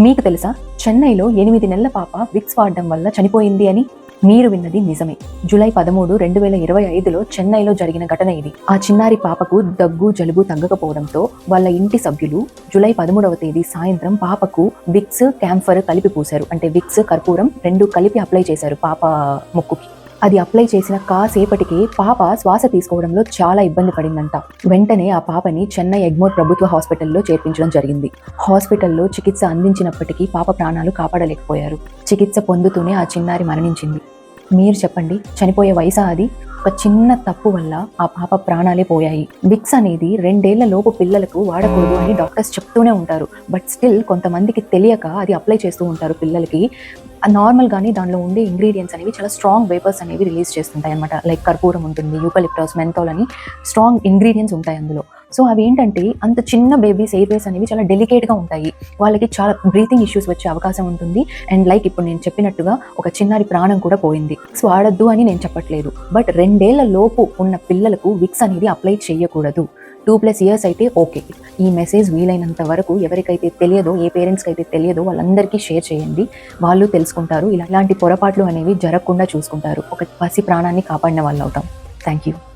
మీకు తెలుసా, చెన్నైలో 8 నెలల పాప విక్స్ వాడడం వల్ల చనిపోయింది అని? మీరు విన్నది నిజమే. జూలై 13, 2025లో చెన్నైలో జరిగిన ఘటన ఇది. ఆ చిన్నారి పాపకు దగ్గు, జలుబు తగ్గకపోవడంతో వాళ్ళ ఇంటి సభ్యులు జూలై 13వ తేదీ సాయంత్రం పాపకు విక్స్, క్యాంఫర్ కలిపి పూశారు. అంటే విక్స్, కర్పూరం 2 కలిపి అప్లై చేశారు పాప ముక్కుకి. అది అప్లై చేసిన కాసేపటికే పాప శ్వాస తీసుకోవడంలో చాలా ఇబ్బంది పడిందంట. వెంటనే ఆ పాపని చెన్నై ఎగ్మోర్ ప్రభుత్వ హాస్పిటల్లో చేర్పించడం జరిగింది. హాస్పిటల్లో చికిత్స అందించినప్పటికీ పాప ప్రాణాలు కాపాడలేకపోయారు. చికిత్స పొందుతూనే ఆ చిన్నారి మరణించింది. మీరు చెప్పండి, చనిపోయే వయసా అది? ఒక చిన్న తప్పు వల్ల ఆ పాప ప్రాణాలే పోయాయి. విక్స్ అనేది 2 ఏళ్ల లోపు పిల్లలకు వాడకూడదు అని డాక్టర్స్ చెప్తూనే ఉంటారు. బట్ స్టిల్ కొంతమందికి తెలియక అది అప్లై చేస్తూ ఉంటారు పిల్లలకి. నార్మల్గానే దానిలో ఉండే ఇంగ్రీడియంట్స్ అనేవి చాలా స్ట్రాంగ్ వేపర్స్ అనేవి రిలీజ్ చేస్తుంటాయి అనమాట. లైక్ కర్పూరం ఉంటుంది, యూకలిప్టస్, మెంథాల్ అని స్ట్రాంగ్ ఇంగ్రీడియంట్స్ ఉంటాయి అందులో. సో అవి ఏంటంటే, అంత చిన్న బేబీస్ ఎయిర్వేస్ అనేవి చాలా డెలికేట్గా ఉంటాయి. వాళ్ళకి చాలా బ్రీతింగ్ ఇష్యూస్ వచ్చే అవకాశం ఉంటుంది. అండ్ లైక్ ఇప్పుడు నేను చెప్పినట్టుగా ఒక చిన్నారి ప్రాణం కూడా పోయింది. విక్స్ వాడద్దు అని నేను చెప్పట్లేదు, బట్ 2 ఏళ్ల లోపు ఉన్న పిల్లలకు విక్స్ అనేది అప్లై చేయకూడదు. 2+ years అయితే ఓకే. ఈ మెసేజ్ వీలైనంత వరకు ఎవరికైతే తెలియదో, ఏ పేరెంట్స్కి అయితే తెలియదో వాళ్ళందరికీ షేర్ చేయండి. వాళ్ళు తెలుసుకుంటారు. ఇలాంటి పొరపాట్లు అనేవి జరగకుండా చూసుకుంటారు. ఒక పసి ప్రాణాన్ని కాపాడిన వాళ్ళు అవుతాం. Thank you.